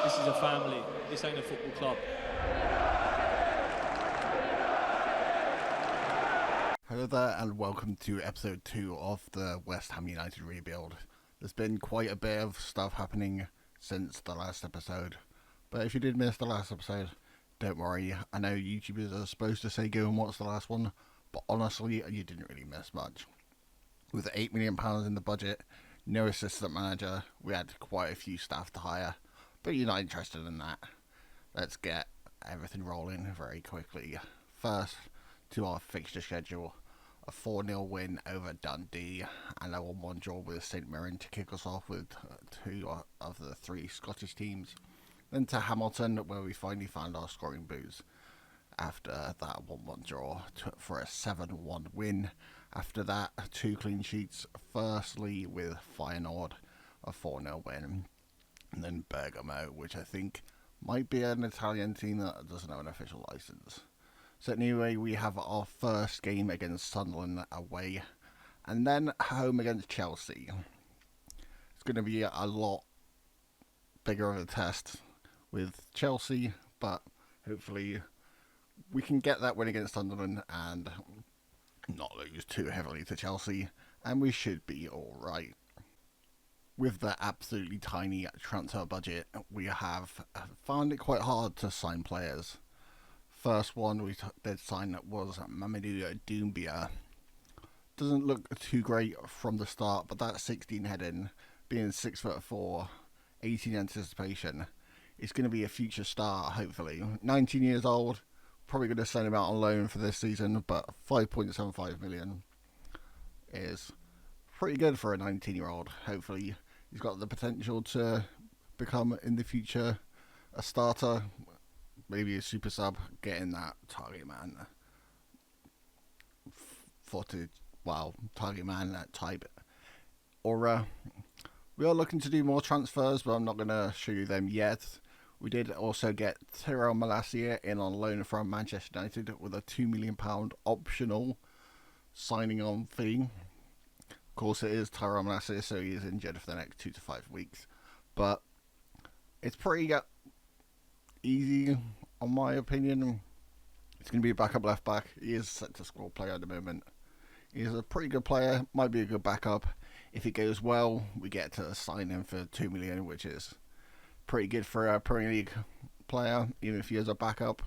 This is a family. This ain't a football club. Hello there and welcome to episode 2 of the West Ham United rebuild. There's been quite a bit of stuff happening since the last episode, but if you did miss the last episode, don't worry. I know YouTubers are supposed to say go and watch the last one, but honestly you didn't really miss much. With £8 million in the budget, no assistant manager, we had quite a few staff to hire, but you're not interested in that. Let's get everything rolling very quickly. First, to our fixture schedule. A 4-0 win over Dundee and a 1-1 draw with St Mirren to kick us off with two of the three Scottish teams. Then to Hamilton, where we finally found our scoring boots after that 1-1 draw for a 7-1 win. After that, 2 clean sheets, firstly with Feyenoord, a 4-0 win, and then Bergamo, which I think might be an Italian team that doesn't have an official licence. So anyway, we have our first game against Sunderland away, and then home against Chelsea. It's going to be a lot bigger of a test with Chelsea, but hopefully we can get that win against Sunderland and not lose too heavily to Chelsea, and we should be alright. With the absolutely tiny transfer budget, we have found it quite hard to sign players. First one we did sign was Mamadou Doumbia. Doesn't look too great from the start, but that 16 heading, being 6'4", 18 anticipation, is going to be a future star, hopefully. 19 years old, probably going to send him out on loan for this season, but 5.75 million is pretty good for a 19-year-old. Hopefully he's got the potential to become in the future a starter, maybe a super sub, getting that target man target man type aura. We are looking to do more transfers, but I'm not going to show you them yet. We did also get Tyrell Malacia in on loan from Manchester United with a £2 million optional signing on fee. Of course it is Tyrell Malacia, so he is injured for the next 2 to 5 weeks, but it's pretty easy, on my opinion. It's going to be a backup left back. He is set to score player at the moment. He's a pretty good player, might be a good backup. If it goes well, we get to sign him for $2 million, which is pretty good for a Premier League player, even if he is a backup.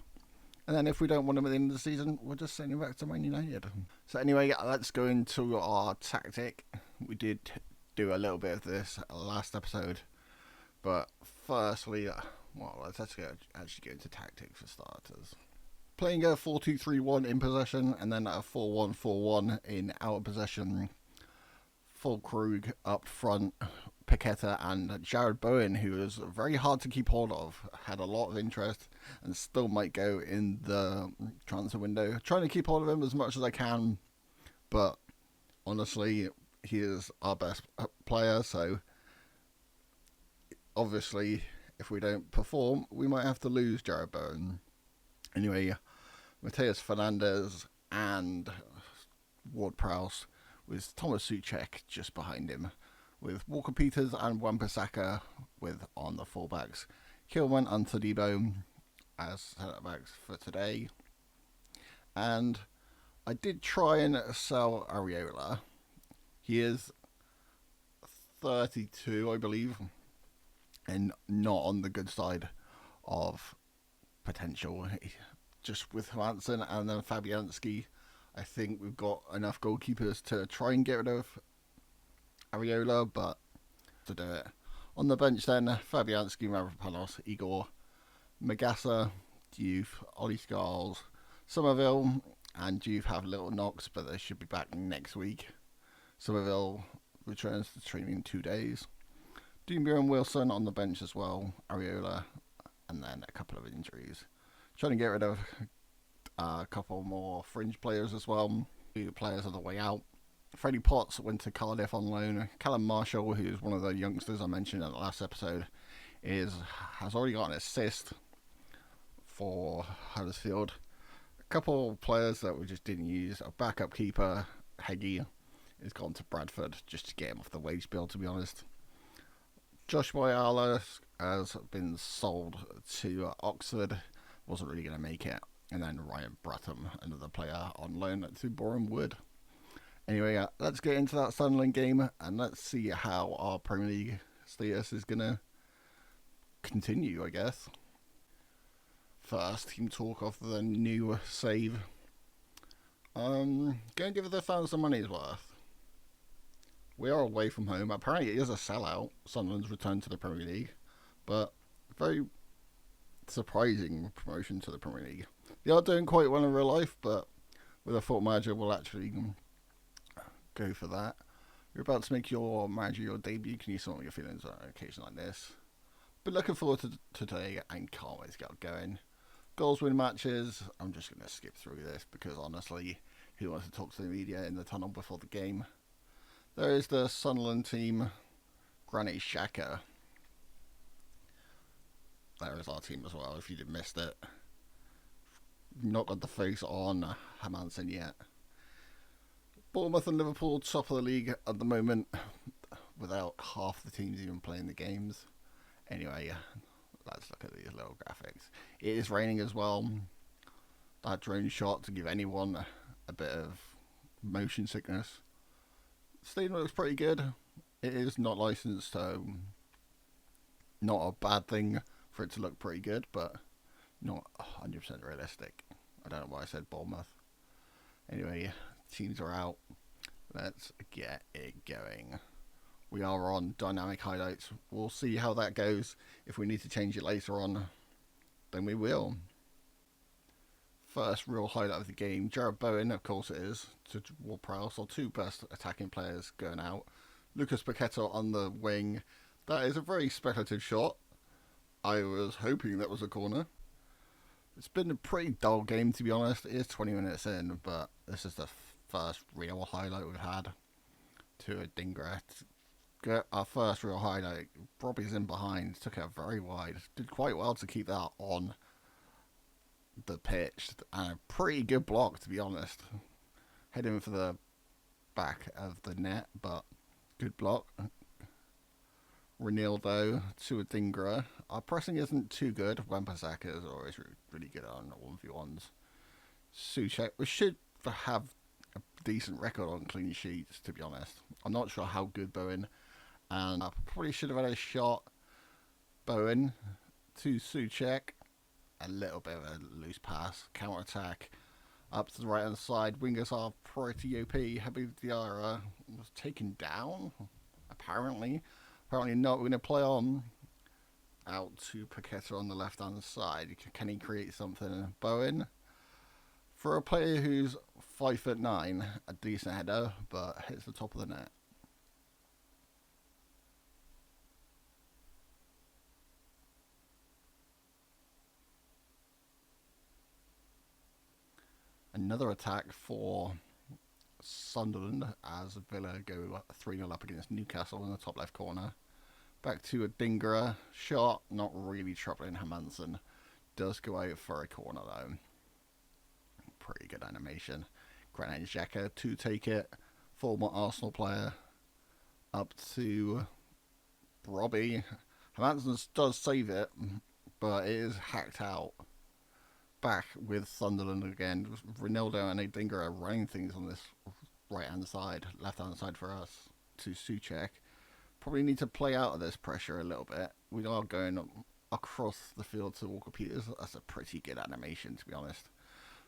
And then if we don't want him at the end of the season, we'll just send him back to Man United. So anyway, let's go into our tactic. We did do a little bit of this last episode, but firstly, let's actually go into tactics for starters. Playing a 4-2-3-1 in possession, and then a 4-1-4-1 in out of possession. Fulkrug up front, Paqueta and Jared Bowen, who is very hard to keep hold of, had a lot of interest and still might go in the transfer window. Trying to keep hold of him as much as I can, but honestly, he is our best player, so obviously if we don't perform, we might have to lose Jared Bowen. Anyway, Mateus Fernandes and Ward-Prowse with Thomas Souček just behind him, with Walker Peters and Wan-Bissaka with on the fullbacks, Kilman and Todibo as centre backs for today. And I did try and sell Areola. He is 32, I believe, and not on the good side of potential. Just with Hansen and then Fabianski, I think we've got enough goalkeepers to try and get rid of Areola, but to do it. On the bench then, Fabianski, Mavropanos, Igor, Magassa, Diouf, Ollie Scarles, Somerville, and Diouf have little knocks, but they should be back next week. Somerville returns to training in 2 days. Doumbia and Wilson on the bench as well, Areola, and then a couple of injuries. Trying to get rid of a couple more fringe players as well. 2 players on the way out. Freddie Potts went to Cardiff on loan. Callum Marshall, who's one of the youngsters I mentioned in the last episode, has already got an assist for Huddersfield. A couple of players that we just didn't use. A backup keeper, Heggie, has gone to Bradford just to get him off the wage bill, to be honest. Josh Moyala has been sold to Oxford. Wasn't really going to make it. And then Ryan Brattam, another player on loan to Boreham Wood. Anyway, let's get into that Sunderland game and let's see how our Premier League status is going to continue, I guess. First, team talk of the new save. Going to give the fans some money's worth. We are away from home. Apparently it is a sellout, Sunderland's return to the Premier League. But very surprising promotion to the Premier League. They are doing quite well in real life, but with a foot manager, we'll actually go for that. You're about to make your manager your debut. Can you sort your feelings on an occasion like this? But looking forward to today and can't wait to get going. Goals, win matches. I'm just going to skip through this because honestly, who wants to talk to the media in the tunnel before the game? There is the Sunderland team, Granit Xhaka. There is our team as well, if you did missed it. Not got the face on Hermansen yet. Bournemouth and Liverpool top of the league at the moment, without half the teams even playing the games. Anyway, let's look at these little graphics. It is raining as well. That drone shot to give anyone a bit of motion sickness. The stadium looks pretty good. It is not licensed, so not a bad thing for it to look pretty good, but not 100% realistic. I don't know why I said Bournemouth. Anyway, teams are out. Let's get it going. We are on dynamic highlights. We'll see how that goes. If we need to change it later on, then we will. First real highlight of the game. Jarrod Bowen, of course it is, to Ward-Prowse, our two best attacking players going out. Lucas Paqueta on the wing. That is a very speculative shot. I was hoping that was a corner. It's been a pretty dull game, to be honest. It is 20 minutes in, but this is the first real highlight we've had to a Dingra. Get our first real highlight. Robbie's in behind, took it very wide. Did quite well to keep that on the pitch. And a pretty good block, to be honest. Heading for the back of the net, but good block. Ronaldo to a Dingra. Our pressing isn't too good. Wan-Bissaka is always really good on 1v1s. Souček, we should have a decent record on clean sheets, to be honest. I'm not sure how good Bowen, and I probably should have had a shot. Bowen to Souček. A little bit of a loose pass. Counter attack. Up to the right hand side. Wingers are pretty OP. Habib Diarra was taken down, apparently. Apparently not. We're going to play on out to Paqueta on the left hand side. Can he create something? Bowen, for a player who's 5'9", a decent header, but hits the top of the net. Another attack for Sunderland as Villa go 3-0 up against Newcastle in the top left corner. Back to a Dingra shot, not really troubling Hermansen. Does go out for a corner though. Pretty good animation. Granit Xhaka to take it. Former Arsenal player. Up to Robbie. Hermansen does save it, but it is hacked out. Back with Sunderland again. Ronaldo and Dingra are running things on this right hand side, left hand side for us to Souček. Probably need to play out of this pressure a little bit. We are going across the field to Walker Peters. That's a pretty good animation, to be honest.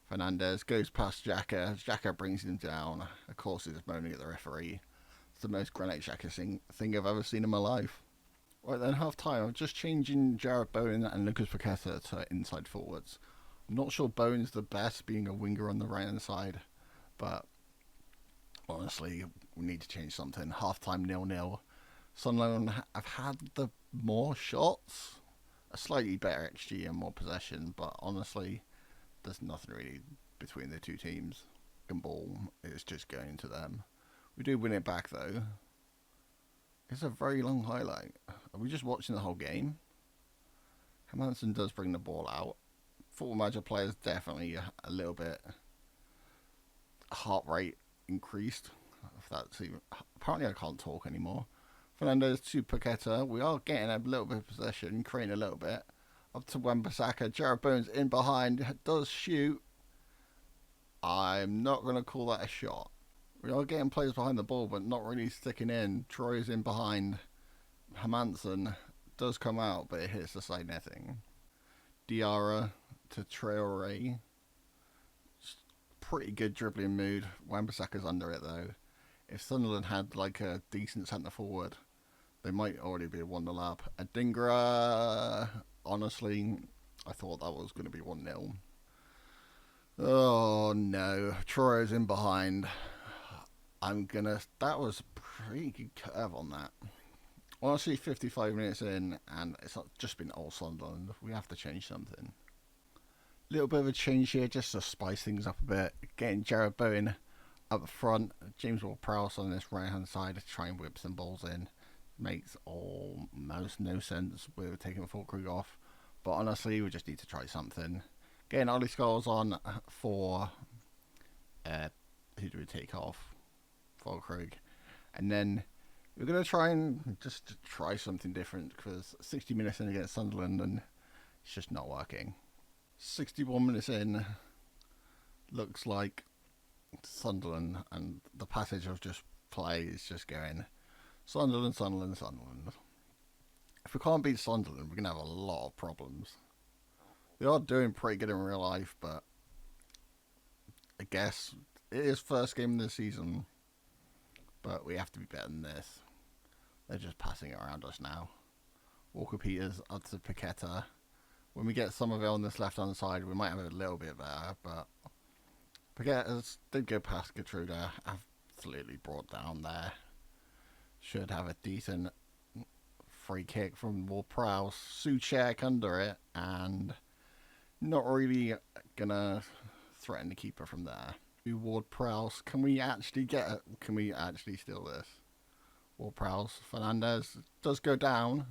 Fernandez goes past Xhaka. Xhaka brings him down. Of course, he's moaning at the referee. It's the most Granit Xhaka thing I've ever seen in my life. Right then, half time. I'm just changing Jarrod Bowen and Lucas Paqueta to inside forwards. I'm not sure Bowen's the best, being a winger on the right hand side, but honestly, we need to change something. Half time 0-0. Sunderland have had the more shots, a slightly better XG and more possession, but honestly, there's nothing really between the two teams. And ball is just going to them. We do win it back though. It's a very long highlight. Are we just watching the whole game? Hermansen does bring the ball out. Football Manager players definitely a little bit heart rate increased. If that's even, apparently I can't talk anymore. Fernandez to Paqueta. We are getting a little bit of possession, creating a little bit. Up to Wan-Bissaka. Jared Bowen's in behind. Does shoot. I'm not going to call that a shot. We are getting players behind the ball, but not really sticking in. Troy's in behind. Hermansen does come out, but it hits the side netting. Diarra to Traore. Pretty good dribbling mood. Wan-Bissaka's under it, though. If Sunderland had like a decent centre forward, they might already be 1-0 up. Adingra, honestly, I thought that was going to be 1-0. Oh no, Troy's in behind. That was a pretty good curve on that. Honestly, 55 minutes in, and it's not just been all Sunderland. We have to change something. Little bit of a change here, just to spice things up a bit. Getting Jared Bowen up front, James Ward-Prowse on this right hand side to try and whip some balls in. Makes almost no sense with taking Fulkrug off, but honestly we just need to try something. Getting Ollie Scholes on for who do we take off? Fulkrug, and then we're going to try and just try something different, because 60 minutes in against Sunderland and it's just not working. 61 minutes in, looks like Sunderland, and the passage of just play is just going Sunderland. If we can't beat Sunderland, we're going to have a lot of problems. They are doing pretty good in real life, but I guess it is first game of the season, but we have to be better than this. They're just passing it around us now. Walker-Peters up to Paqueta. When we get Somerville on this left-hand side, we might have a little bit better, but Paqueta did go past Gertruda. Absolutely brought down there. Should have a decent free kick from Ward-Prowse. Souček under it, and not really gonna threaten the keeper from there. Ward-Prowse, can we actually steal this? Ward-Prowse, Fernandez does go down.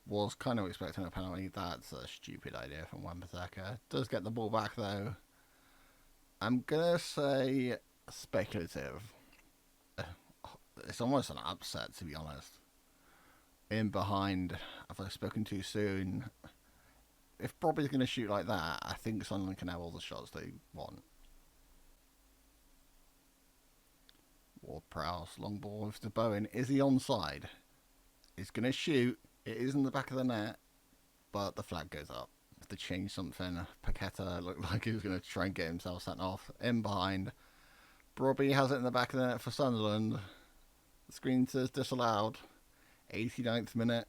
Was kind of expecting a penalty. That's a stupid idea from Wan-Bissaka. Does get the ball back though. I'm gonna say speculative. It's almost an upset, to be honest. In behind, have I spoken too soon? If Bobby's going to shoot like that, I think Sunderland can have all the shots they want. Ward-Prowse, long ball with to Bowen. Is he onside? He's going to shoot. It is in the back of the net, but the flag goes up. Have to change something. Paqueta looked like he was going to try and get himself sent off. In behind. Brobby has it in the back of the net for Sunderland. The screen says disallowed. 89th minute.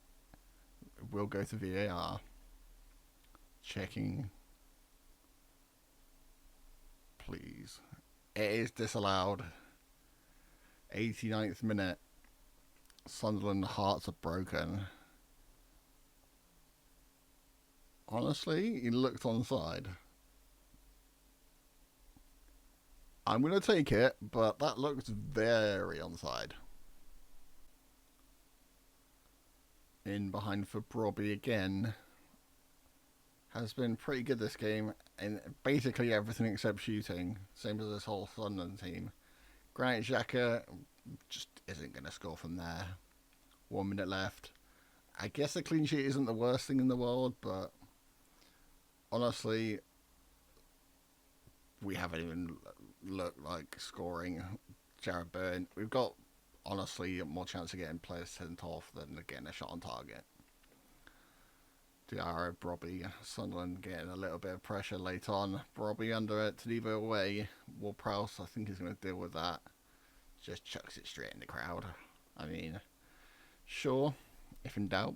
We'll go to VAR. Checking. Please. It is disallowed. 89th minute. Sunderland hearts are broken. Honestly, he looked onside. I'm going to take it, but that looks very onside. In behind for Brobby again. Has been pretty good this game in basically everything except shooting. Same as this whole Sunderland team. Granit Xhaka just isn't going to score from there. 1 minute left. I guess a clean sheet isn't the worst thing in the world, but honestly, we haven't even looked like scoring. Jared Bowen. We've got, honestly, more chance of getting players sent off than getting a shot on target. Diarra, Brobby, Sunderland getting a little bit of pressure late on. Brobby under it, Tadibo away. Ward-Prowse, I think he's going to deal with that. Just chucks it straight in the crowd. I mean, sure, if in doubt.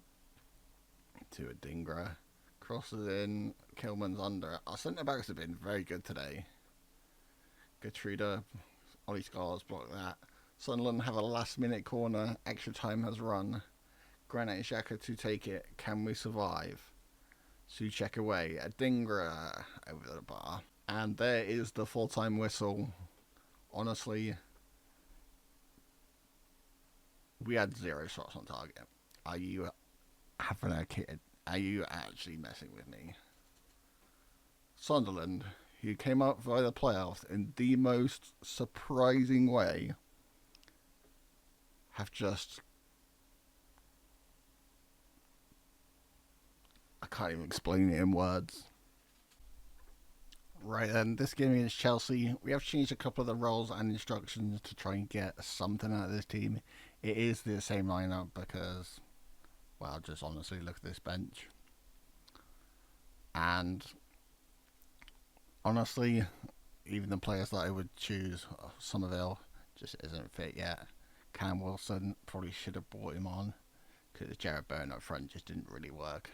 To Adingra. Crosses in, Kilman's under it. Our centre-backs have been very good today. Gertruda, Ollie Scholes blocked that. Sunderland have a last-minute corner. Extra time has run. Granit Xhaka to take it. Can we survive? Souček away. Adingra over the bar. And there is the full-time whistle. Honestly, we had 0 shots on target. Are you having a kid? Are you actually messing with me? Sunderland, who came out via the playoffs in the most surprising way, have just... I can't even explain it in words. Right then, this game against Chelsea, we have changed a couple of the roles and instructions to try and get something out of this team. It is the same lineup because, well, just honestly look at this bench. And honestly, even the players that I would choose, Somerville, just isn't fit yet. Cam Wilson, probably should have brought him on because Jared Bowen up front just didn't really work.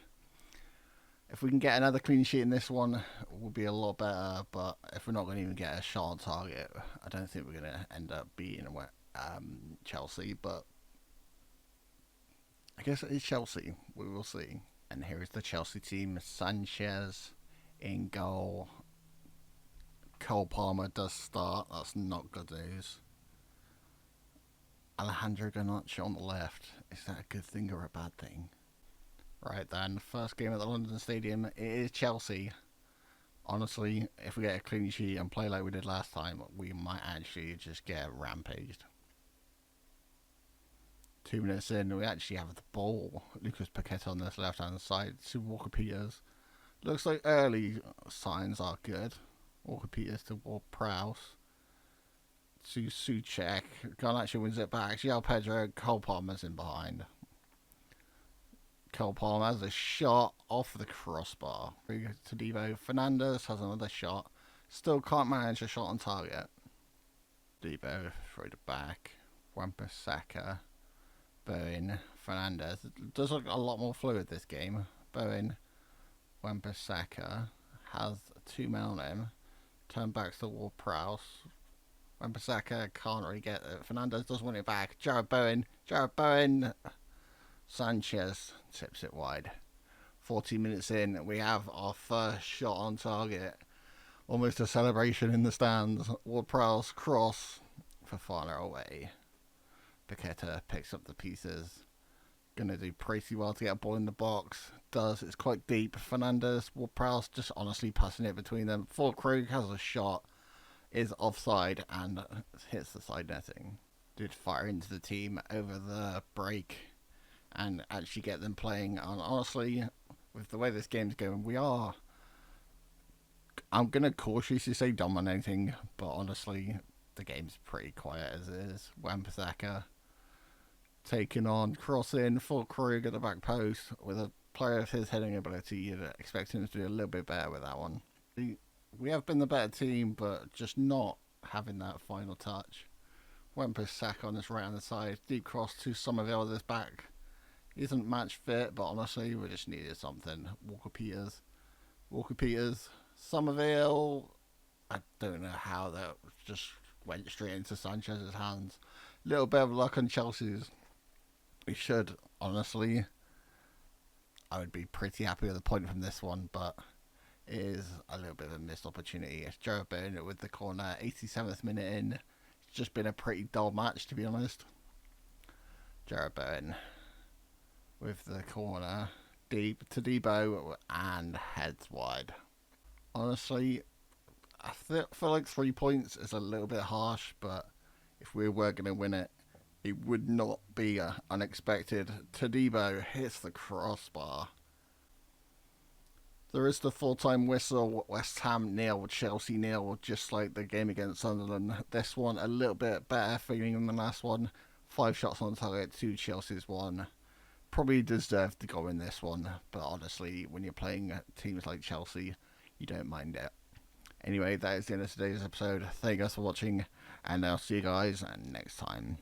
If we can get another clean sheet in this one, we'll be a lot better. But if we're not going to even get a shot on target, I don't think we're going to end up beating Chelsea. But I guess it is Chelsea. We will see. And here is the Chelsea team. Sanchez in goal. Cole Palmer does start. That's not good news. Alejandro Garnacho on the left. Is that a good thing or a bad thing? Right then, first game at the London Stadium, it is Chelsea. Honestly, if we get a clean sheet and play like we did last time, we might actually just get rampaged. 2 minutes in, we actually have the ball. Lucas Paqueta on this left-hand side to Walker Peters. Looks like early signs are good. Walker Peters to Ward-Prowse. To Souček. Garnacho wins it back. João Pedro, Cole Palmer's in behind. Cole Palmer has a shot off the crossbar. To Devo. Fernandez has another shot. Still can't manage a shot on target. Devo throw it back. Wan-Bissaka. Bowen. Fernandez. It does look a lot more fluid this game. Bowen. Wan-Bissaka has 2 men on him. Turn back to Ward-Prowse. Wan-Bissaka can't really get it. Fernandez does win it back. Jared Bowen. Sanchez tips it wide. 40 minutes in, we have our first shot on target. Almost a celebration in the stands. Ward-Prowse cross for far away. Paqueta picks up the pieces. Gonna do pretty well to get a ball in the box. Does. It's quite deep. Fernandez, Ward-Prowse just honestly passing it between them. Krug has a shot. Is offside and hits the side netting. Did fire into the team over the break and actually get them playing. And honestly, with the way this game's going, I'm going to cautiously say dominating, but honestly, the game's pretty quiet as it is. Wan-Bissaka taking on, crossing, Krug at the back post. With a player of his heading ability, you'd expect him to do a little bit better with that one. We have been the better team, but just not having that final touch. Wan-Bissaka on this right hand side. Deep cross to Somerville with his back. Isn't match fit, but honestly, we just needed something. Walker Peters. Somerville. I don't know how that just went straight into Sanchez's hands. Little bit of luck on Chelsea's. We should, honestly. I would be pretty happy with a point from this one, but it is a little bit of a missed opportunity. It's Jared Bowen with the corner, 87th minute in. It's just been a pretty dull match, to be honest. Jared Bowen with the corner, deep to Debo, and heads wide. Honestly, I feel like 3 points is a little bit harsh, but if we were going to win it, it would not be unexpected. Todibo hits the crossbar. There is the full-time whistle. West Ham 0, Chelsea 0, just like the game against Sunderland. This one a little bit better feeling than the last one. 5 shots on target, 2 Chelsea's 1. Probably deserved to go in this one, but honestly, when you're playing teams like Chelsea, you don't mind it. Anyway, that is the end of today's episode. Thank you guys for watching, and I'll see you guys next time.